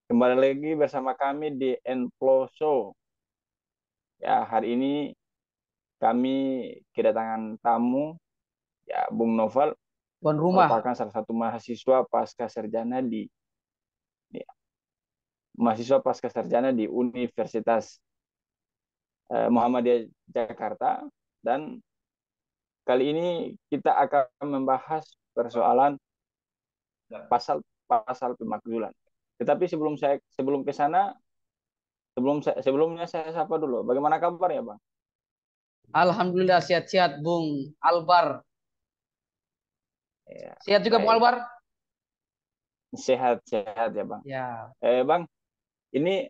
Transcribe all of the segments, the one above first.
Kembali lagi bersama kami di Enflow Show. Ya, hari ini kami kedatangan tamu, ya Bung Novel, Tuan rumah. merupakan salah satu mahasiswa pasca sarjana di mahasiswa pasca sarjana di Universitas Muhammadiyah Jakarta, dan kali ini kita akan membahas persoalan pasal-pasal pemakzulan. Tetapi sebelum ke sana, sebelumnya saya sapa dulu. Bagaimana kabar ya, Bang? Alhamdulillah sehat-sehat Bung Albar. Ya, Sehat juga Bung baik. Albar? Sehat-sehat ya, Bang. Ya. Bang, ini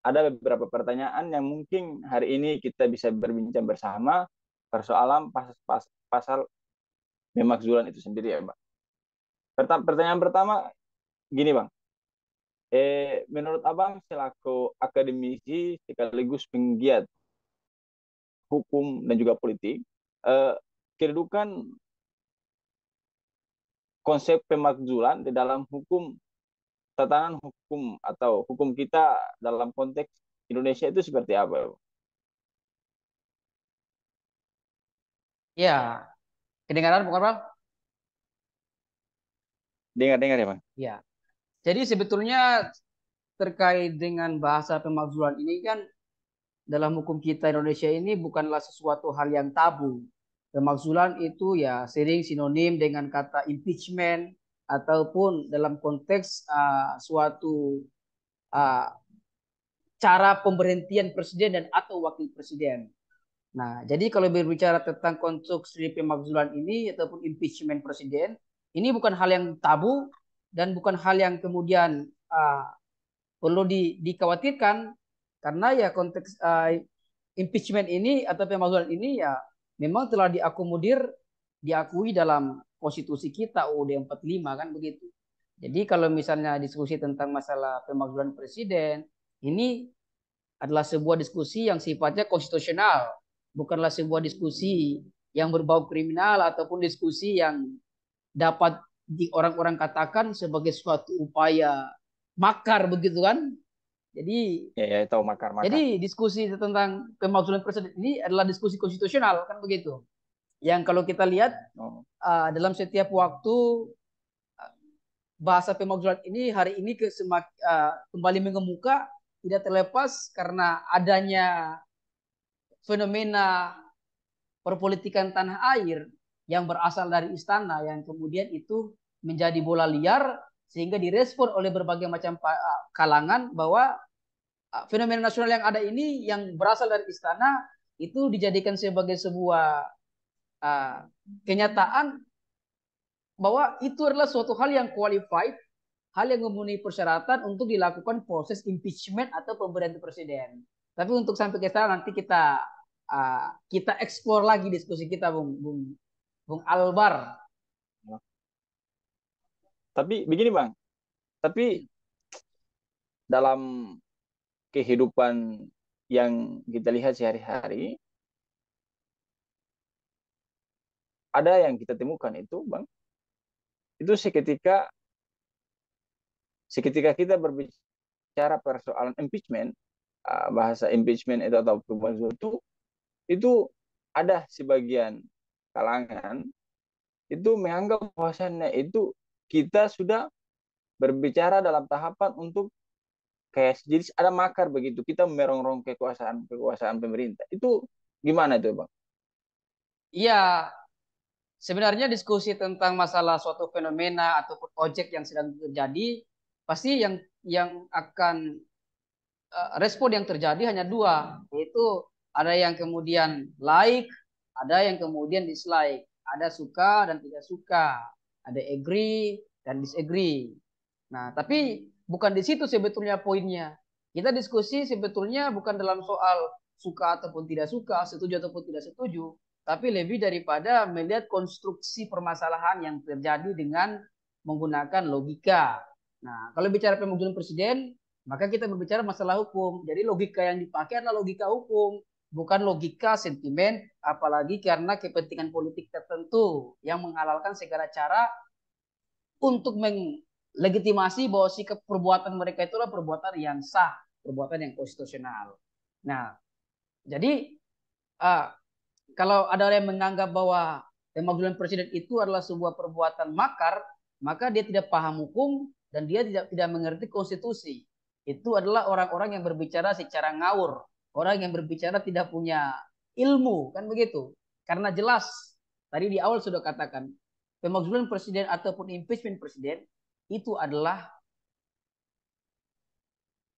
ada beberapa pertanyaan yang mungkin hari ini kita bisa berbincang bersama persoalan pasal pemakzulan itu sendiri ya, Bang. Pertanyaan pertama gini, Bang. Menurut Abang selaku akademisi sekaligus penggiat hukum dan juga politik, eh, kedudukan konsep pemakzulan di dalam hukum, tatanan hukum atau hukum kita dalam konteks Indonesia itu seperti apa, Bang? Ya, kedengaran Bung Albar? Dengar-dengar ya, Bang. Ya. Jadi sebetulnya terkait dengan bahasa pemakzulan ini kan dalam hukum kita Indonesia ini bukanlah sesuatu hal yang tabu. Pemakzulan itu ya sering sinonim dengan kata impeachment ataupun dalam konteks suatu uh, cara pemberhentian presiden dan atau wakil presiden. Nah, jadi kalau berbicara tentang konstruksi pemakzulan ini ataupun impeachment presiden, ini bukan hal yang tabu dan bukan hal yang kemudian perlu dikhawatirkan karena ya konteks impeachment ini atau pemakzulan ini ya memang telah diakomodir diakui dalam konstitusi kita UUD 45 kan begitu. Jadi kalau misalnya diskusi tentang masalah pemakzulan presiden, ini adalah sebuah diskusi yang sifatnya konstitusional, bukanlah sebuah diskusi yang berbau kriminal ataupun diskusi yang dapat orang-orang katakan sebagai suatu upaya makar begitu kan. Jadi Ya, ya, tahu makar-makar. jadi diskusi tentang pemakzulan presiden ini adalah diskusi konstitusional kan begitu. Yang kalau kita lihat Oh, dalam setiap waktu bahasa pemakzulan ini hari ini kembali mengemuka tidak terlepas karena adanya fenomena perpolitikan tanah air yang berasal dari istana yang kemudian itu menjadi bola liar sehingga direspon oleh berbagai macam kalangan bahwa fenomena nasional yang ada ini yang berasal dari istana itu dijadikan sebagai sebuah uh, kenyataan bahwa itu adalah suatu hal yang qualified, hal yang memenuhi persyaratan untuk dilakukan proses impeachment atau pemberhentian presiden. Tapi untuk sampai ke sana nanti kita eksplor lagi diskusi kita, Bung Albar. tapi begini, Bang. Tapi dalam kehidupan yang kita lihat sehari-hari, ada yang kita temukan itu, Bang. Itu seketika kita berbicara persoalan impeachment, bahasa impeachment itu atau pemakzulan itu ada sebagian kalangan itu menganggap bahwasannya itu kita sudah berbicara dalam tahapan untuk kayak jadi ada makar begitu, kita merongrong kekuasaan kekuasaan pemerintah itu. Gimana itu, Bang? Iya, sebenarnya diskusi tentang masalah suatu fenomena ataupun objek yang sedang terjadi pasti yang akan respon yang terjadi hanya dua, yaitu ada yang kemudian like, ada yang kemudian dislike, ada suka dan tidak suka, ada agree dan disagree. Nah, tapi bukan di situ sebetulnya poinnya. Kita diskusi sebetulnya bukan dalam soal suka ataupun tidak suka, setuju ataupun tidak setuju, tapi lebih daripada melihat konstruksi permasalahan yang terjadi dengan menggunakan logika. Nah, kalau bicara pemanggilan presiden, maka kita berbicara masalah hukum. Jadi logika yang dipakai adalah logika hukum, bukan logika sentimen, apalagi karena kepentingan politik tertentu yang menghalalkan segala cara untuk legitimasi bahwa sikap perbuatan mereka itulah perbuatan yang sah, perbuatan yang konstitusional. Nah, jadi uh, kalau ada yang menganggap bahwa pemakzulan presiden itu adalah sebuah perbuatan makar, maka dia tidak paham hukum dan dia tidak mengerti konstitusi. Itu adalah orang-orang yang berbicara secara ngawur, orang yang berbicara tidak punya ilmu, kan begitu. Karena jelas tadi di awal sudah katakan, pemakzulan presiden ataupun impeachment presiden itu adalah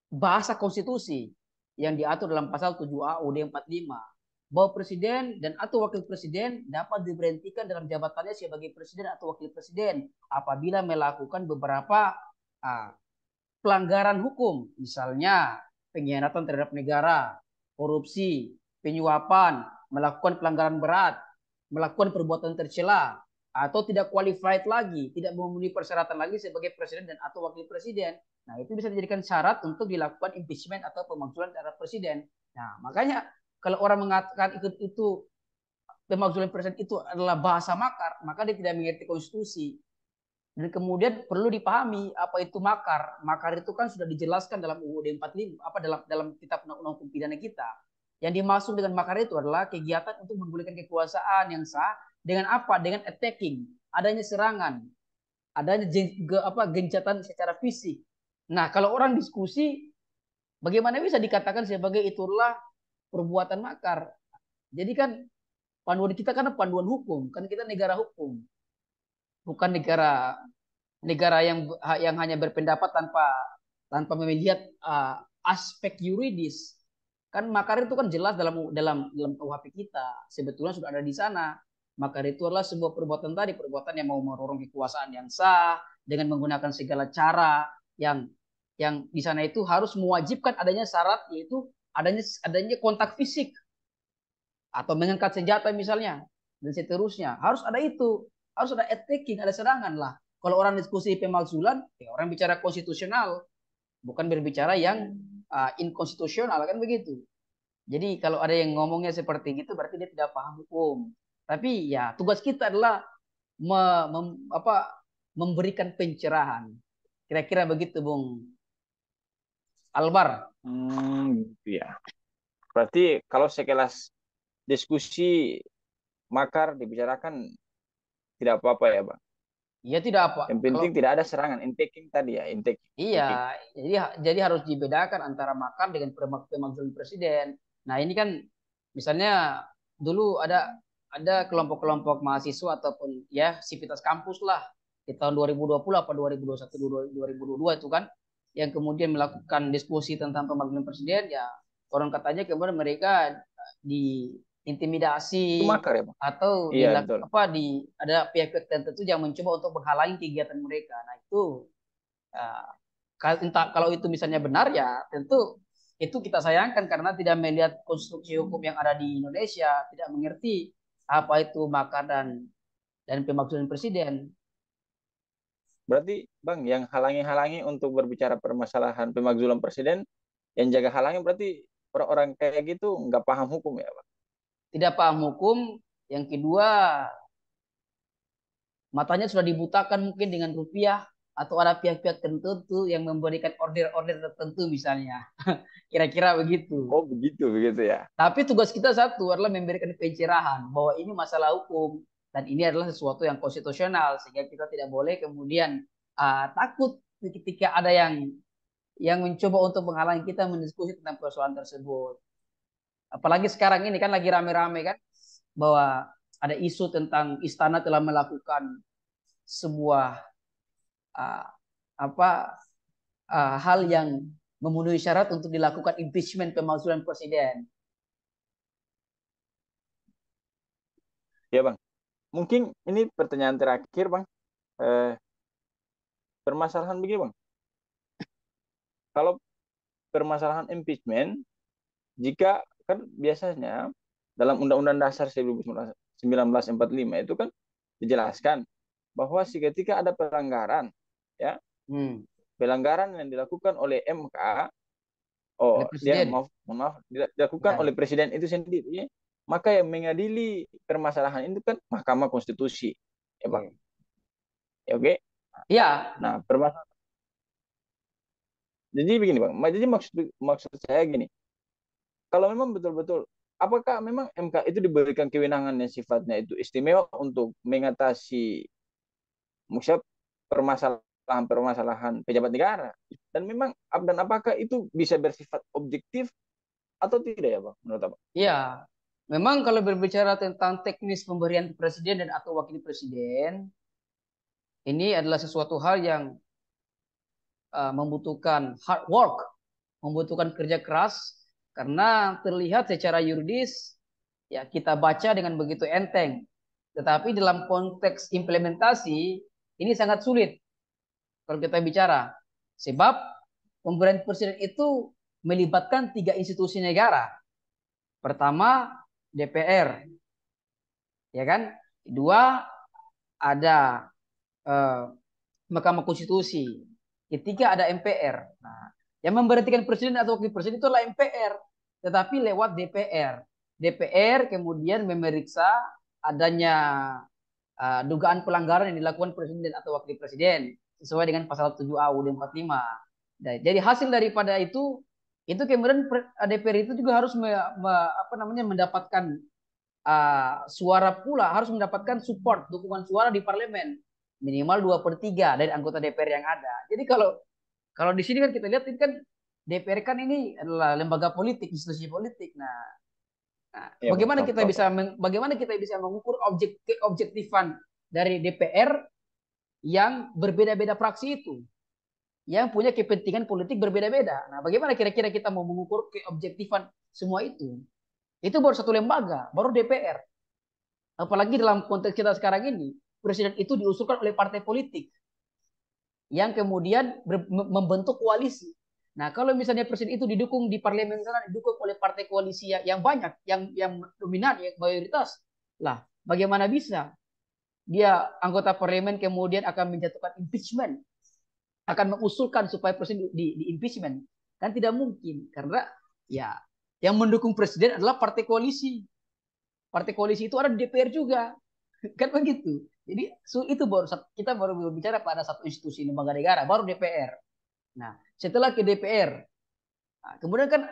bahasa konstitusi yang diatur dalam pasal 7A UUD 45 bahwa presiden dan atau wakil presiden dapat diberhentikan dalam jabatannya sebagai presiden atau wakil presiden apabila melakukan beberapa uh, pelanggaran hukum, misalnya pengkhianatan terhadap negara, korupsi, penyuapan, melakukan pelanggaran berat, melakukan perbuatan tercela, atau tidak qualified lagi, tidak memenuhi persyaratan lagi sebagai presiden dan atau wakil presiden. Nah, itu bisa dijadikan syarat untuk dilakukan impeachment atau pemakzulan terhadap presiden. Nah, makanya kalau orang mengatakan itu pemakzulan presiden itu adalah bahasa makar, maka dia tidak mengerti konstitusi. Dan kemudian perlu dipahami apa itu makar. Makar itu kan sudah dijelaskan dalam UUD 45, apa dalam kitab undang-undang hukum pidana kita. Yang dimaksud dengan makar itu adalah kegiatan untuk menggulingkan kekuasaan yang sah dengan apa? Dengan attacking, adanya serangan, adanya gencatan secara fisik. Nah, kalau orang diskusi, bagaimana bisa dikatakan sebagai itulah perbuatan makar? Jadi kan panduan kita kan panduan hukum, kan kita negara hukum, bukan negara negara yang hanya berpendapat tanpa tanpa melihat aspek yuridis. Kan makar itu kan jelas dalam KUHP kita sebetulnya sudah ada di sana. Makar itu adalah sebuah perbuatan tadi, perbuatan yang mau mendorong kekuasaan yang sah dengan menggunakan segala cara yang di sana itu harus mewajibkan adanya syarat, yaitu adanya kontak fisik atau mengangkat senjata misalnya dan seterusnya. Harus ada itu, harus ada attacking, ada serangan lah. Kalau orang diskusi pemalsulan, ya orang bicara konstitusional, bukan berbicara yang inkonstitusional, kan begitu. Jadi kalau ada yang ngomongnya seperti itu, berarti dia tidak paham hukum. Tapi ya tugas kita adalah me, mem, memberikan pencerahan. Kira-kira begitu, Bung Albar. Gitu ya. Berarti kalau sekelas diskusi makar dibicarakan tidak apa-apa ya, Bang. Iya tidak apa. Yang Kalau penting tidak ada serangan, intaking tadi ya, iya, intaking. jadi harus dibedakan antara makar dengan pemakzulan presiden. Nah, ini kan misalnya dulu ada kelompok-kelompok mahasiswa ataupun ya sivitas kampus lah di tahun 2020 apa 2021 2022 itu kan yang kemudian melakukan diskusi tentang pemakzulan presiden ya orang katanya kemudian mereka diintimidasi Itu makar ya, Bang? atau Iya, betul. ada pihak tertentu yang mencoba untuk menghalangi kegiatan mereka. Nah, itu entah kalau itu misalnya benar ya tentu itu kita sayangkan karena tidak melihat konstruksi hukum yang ada di Indonesia, tidak mengerti apa itu makar dan pemakzulan presiden. Berarti, Bang, yang halangi-halangi untuk berbicara permasalahan pemakzulan presiden, yang jaga halangi berarti orang-orang kayak gitu nggak paham hukum ya, Bang? Tidak paham hukum, yang kedua matanya sudah dibutakan mungkin dengan rupiah atau ada pihak-pihak tertentu yang memberikan order-order tertentu misalnya. Kira-kira begitu. Oh, begitu, begitu ya. Tapi tugas kita satu adalah memberikan pencerahan bahwa ini masalah hukum dan ini adalah sesuatu yang konstitusional sehingga kita tidak boleh kemudian takut ketika ada yang mencoba untuk menghalangi kita mendiskusi tentang persoalan tersebut. Apalagi sekarang ini kan lagi rame-rame kan bahwa ada isu tentang istana telah melakukan sebuah uh, apa hal yang memenuhi syarat untuk dilakukan impeachment pemakzulan presiden. Ya, Bang. Mungkin ini pertanyaan terakhir, Bang. Permasalahan begini, Bang. Kalau permasalahan impeachment, jika kan biasanya dalam Undang-Undang Dasar 1945 itu kan dijelaskan bahwa ketika ada pelanggaran, ya, pelanggaran yang dilakukan oleh MK, maaf, dilakukan oleh presiden itu sendiri, maka yang mengadili permasalahan itu kan Mahkamah Konstitusi, ya, Bang. Ya, oke. Ya. Nah, Jadi begini Bang, jadi maksud maksud saya gini, kalau memang betul-betul, apakah memang MK itu diberikan kewenangan yang sifatnya itu istimewa untuk mengatasi maksudnya permasalahan-permasalahan pejabat negara, dan memang dan apakah itu bisa bersifat objektif atau tidak ya Bang, menurut Abang? Ya, memang kalau berbicara tentang teknis pemberian presiden dan atau wakil presiden, ini adalah sesuatu hal yang membutuhkan hard work, membutuhkan kerja keras, karena terlihat secara yuridis ya kita baca dengan begitu enteng. Tetapi dalam konteks implementasi ini sangat sulit kalau kita bicara. Sebab pemberian presiden itu melibatkan tiga institusi negara. Pertama DPR, ya kan? Kedua ada eh, Mahkamah Konstitusi. Ketiga ada MPR. Nah, yang memberhentikan presiden atau wakil presiden itu adalah MPR, tetapi lewat DPR. DPR kemudian memeriksa adanya dugaan pelanggaran yang dilakukan presiden atau wakil presiden sesuai dengan pasal 7A UUD 45. Nah, jadi hasil daripada itu kemudian DPR itu juga harus mendapatkan suara pula, harus mendapatkan support dukungan suara di parlemen minimal 2/3 dari anggota DPR yang ada. Jadi kalau kalau di sini kan kita lihat ini kan DPR kan ini adalah lembaga politik, institusi politik. Nah, Iya Bang, tahu Bang. bagaimana kita bisa mengukur keobjektifan dari DPR yang berbeda-beda fraksi itu, yang punya kepentingan politik berbeda-beda. Nah, bagaimana kira-kira kita mau mengukur keobjektifan semua itu? Itu baru satu lembaga, baru DPR. Apalagi dalam konteks kita sekarang ini, presiden itu diusulkan oleh partai politik yang kemudian membentuk koalisi. Nah, kalau misalnya presiden itu didukung di parlemen sana, didukung oleh partai koalisi yang banyak, yang dominan, yang mayoritas, lah, bagaimana bisa dia anggota parlemen kemudian akan menjatuhkan impeachment, akan mengusulkan supaya presiden di impeachment? Kan tidak mungkin, karena ya yang mendukung presiden adalah partai koalisi. Partai koalisi itu ada di DPR juga, kan begitu. Jadi itu baru kita baru berbicara pada satu institusi lembaga negara, baru DPR. Nah, setelah ke DPR, nah, kemudian kan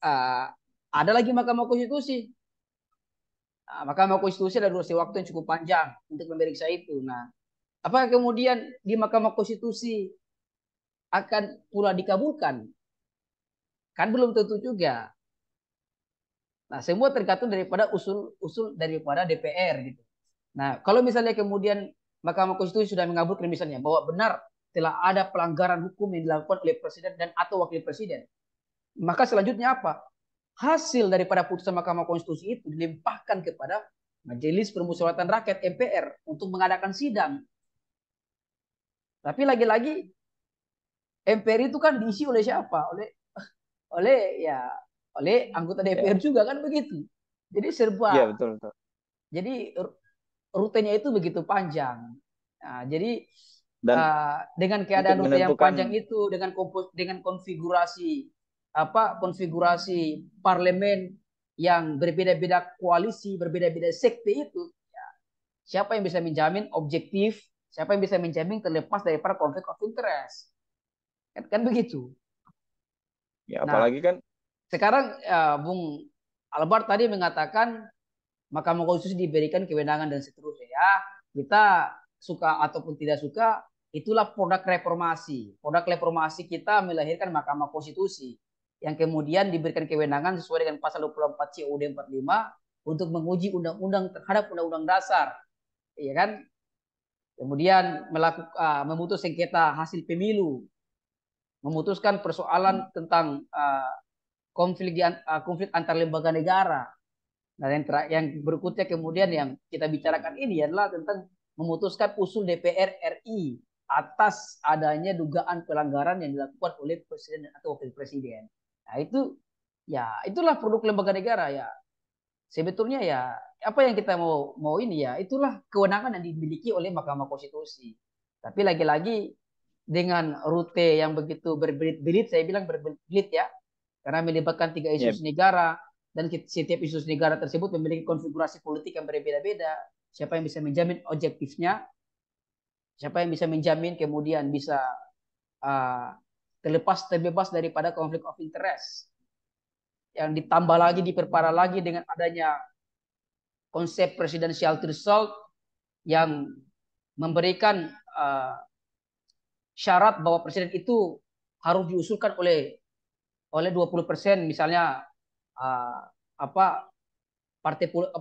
uh, ada lagi Mahkamah Konstitusi. Nah, Mahkamah Konstitusi ada durasi waktu yang cukup panjang untuk memeriksa itu. Nah, apakah kemudian di Mahkamah Konstitusi akan pula dikabulkan? Kan belum tentu juga. Nah, semua tergantung daripada usul daripada DPR gitu. Nah, kalau misalnya kemudian Mahkamah Konstitusi sudah mengabulkan misalnya bahwa benar telah ada pelanggaran hukum yang dilakukan oleh presiden dan atau wakil presiden, maka selanjutnya apa? Hasil daripada putusan Mahkamah Konstitusi itu dilimpahkan kepada Majelis Permusyawaratan Rakyat MPR untuk mengadakan sidang. Tapi lagi-lagi MPR itu kan diisi oleh siapa? Oleh ya oleh anggota DPR Ya, juga kan begitu. Jadi iya serba betul betul. jadi rutenya itu begitu panjang. Nah, jadi Dan dengan untuk keadaan rute yang panjang menentukan, itu, dengan konfigurasi parlemen yang berbeda-beda koalisi, berbeda-beda sekte itu, ya, siapa yang bisa menjamin objektif, siapa yang bisa menjamin terlepas daripada konflik of interest, kan begitu. ya Nah, apalagi kan, sekarang Bung Albert tadi mengatakan Mahkamah Konstitusi diberikan kewenangan dan seterusnya. Ya, kita suka ataupun tidak suka, itulah produk reformasi. Produk reformasi kita melahirkan Mahkamah Konstitusi yang kemudian diberikan kewenangan sesuai dengan pasal 24 CUD 45 untuk menguji undang-undang terhadap undang-undang dasar, ya kan? Kemudian memutus sengketa hasil pemilu, memutuskan persoalan tentang konflik antar lembaga negara. Nah, yang berikutnya kemudian yang kita bicarakan ini adalah tentang memutuskan usul DPR RI atas adanya dugaan pelanggaran yang dilakukan oleh presiden atau wakil presiden. Nah, itu ya itulah produk lembaga negara ya. Sebetulnya ya apa yang kita mau ini ya itulah kewenangan yang dimiliki oleh Mahkamah Konstitusi. Tapi lagi-lagi dengan rute yang begitu berbelit-belit, saya bilang berbelit ya, karena melibatkan tiga ya, institusi negara dan setiap institusi negara tersebut memiliki konfigurasi politik yang berbeda-beda. Siapa yang bisa menjamin objektifnya? Siapa yang bisa menjamin kemudian bisa uh, terbebas daripada konflik of interest. Yang ditambah lagi, diperparah lagi dengan adanya konsep presidential threshold yang memberikan syarat bahwa presiden itu harus diusulkan oleh 20%, misalnya uh, apa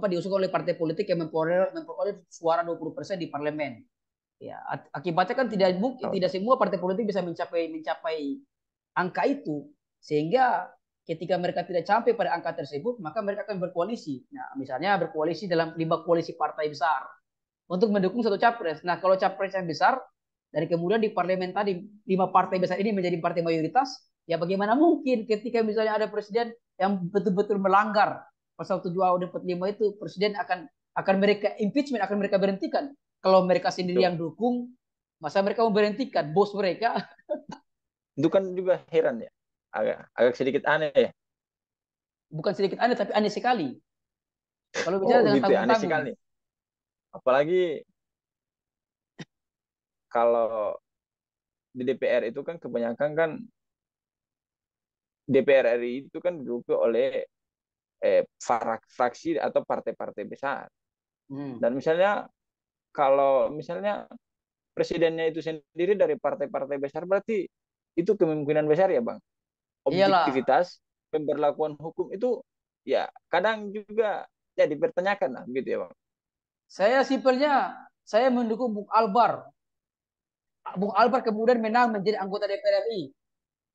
diusulkan oleh partai politik yang memperoleh suara 20% di parlemen. Ya, akibatnya kan tidak mungkin, tidak semua partai politik bisa mencapai angka itu, sehingga ketika mereka tidak sampai pada angka tersebut, maka mereka akan berkoalisi. Nah, misalnya berkoalisi dalam 5 koalisi partai besar untuk mendukung satu capres. Nah, kalau capres yang besar, dan kemudian di parlemen tadi 5 partai besar ini menjadi partai mayoritas, ya bagaimana mungkin ketika misalnya ada presiden yang betul-betul melanggar pasal 7A dan 45 itu, presiden akan mereka impeachment, akan mereka berhentikan. Kalau mereka sendiri yang dukung, masa mereka mau berhentikan bos mereka? Itu kan juga heran ya, agak sedikit aneh ya. Bukan sedikit aneh, tapi aneh sekali. Kalau bicara Oh dengan gitu ya, aneh tanggung-tanggung. sekali. Apalagi kalau di DPR itu kan kebanyakan kan DPR RI itu kan didukung oleh fraksi atau partai-partai besar. Dan misalnya kalau misalnya presidennya itu sendiri dari partai-partai besar, berarti itu kemungkinan besar ya Bang, Iyalah, objektivitas pemberlakuan hukum itu ya kadang juga ya dipertanyakan lah gitu ya Bang. saya simpelnya, saya mendukung Bung Albar. Bung Albar kemudian menang menjadi anggota DPR RI.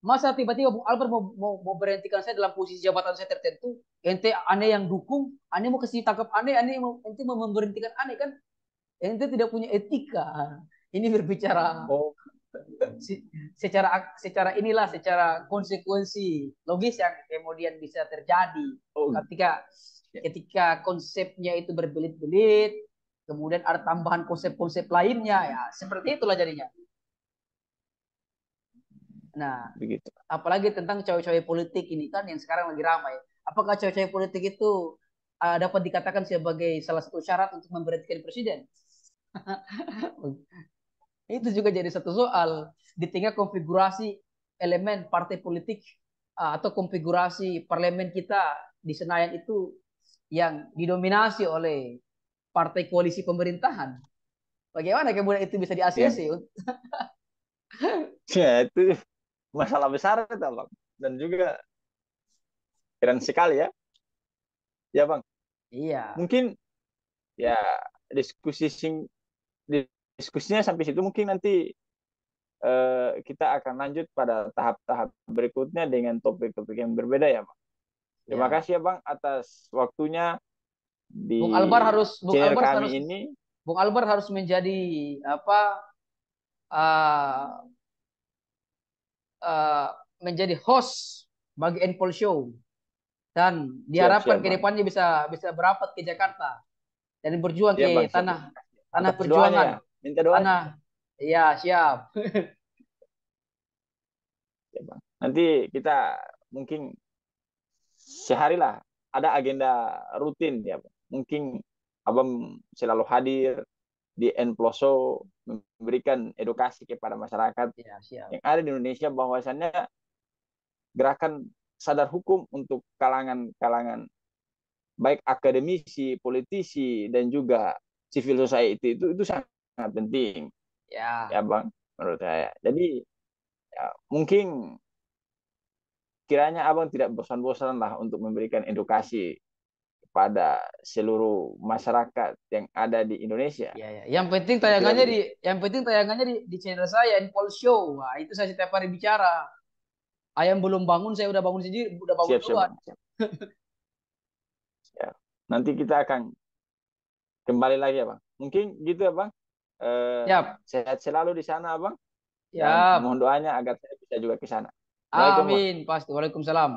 Masa tiba-tiba Bung Albar mau berhentikan saya dalam posisi jabatan saya tertentu? Ente aneh yang dukung, aneh mau kasih tangkap aneh, ente mau memberhentikan aneh kan? Ente tidak punya etika. Ini berbicara Oh, secara konsekuensi logis yang kemudian bisa terjadi oh, ketika ketika konsepnya itu berbelit-belit, kemudian ada tambahan konsep-konsep lainnya, ya seperti itulah jadinya. Nah, begitu. apalagi tentang cawe-cawe politik ini kan yang sekarang lagi ramai. Apakah cawe-cawe politik itu dapat dikatakan sebagai salah satu syarat untuk memberhentikan presiden? Itu juga jadi satu soal di tengah konfigurasi elemen partai politik atau konfigurasi parlemen kita di Senayan itu yang didominasi oleh partai koalisi pemerintahan. Bagaimana kemudian itu bisa Ya, di-ACC? ya itu masalah besar itu Bang. Dan juga keren sekali ya. Ya Bang, Iya, mungkin ya diskusi sing diskusinya sampai situ, mungkin nanti kita akan lanjut pada tahap-tahap berikutnya dengan topik-topik yang berbeda ya Bang. Terima ya. kasih ya Bang atas waktunya di Bung Albar harus Bung channel Albar harus kami ini. Bung Albar harus menjadi apa uh, uh, menjadi host bagi Enpol Show dan Siap, diharapkan siap ke Bang. depannya bisa bisa berapat ke Jakarta dan berjuang Siap Bang, ke siap. tanah tanah Atas doanya ya. perjuangan, Minta doanya. tanah. Ya, siap. Siap, Bang. Nanti kita mungkin sehari lah ada agenda rutin ya Bang. Mungkin Abang selalu hadir di Enploso memberikan edukasi kepada masyarakat Ya, siap. yang ada di Indonesia bahwasannya gerakan sadar hukum untuk kalangan-kalangan baik akademisi, politisi dan juga civil society itu sangat penting Ya. ya Bang menurut saya. Jadi ya, mungkin kiranya Abang tidak bosan-bosan lah untuk memberikan edukasi kepada seluruh masyarakat yang ada di Indonesia. Ya, ya. Kira-kira begitu. Yang penting tayangannya di channel saya Infol Show. Wah, itu saya setiap hari bicara. Ayam belum bangun, saya udah bangun sendiri, udah bangun Siap, siap duluan. Bang. Siap. Siap. Nanti kita akan kembali lagi ya Bang. Mungkin gitu ya Bang. Siap. Sehat selalu di sana Bang. Dan Siap. mohon doanya agar saya bisa juga ke sana. Assalamualaikum Bang. Amin. Pasti. Waalaikumsalam.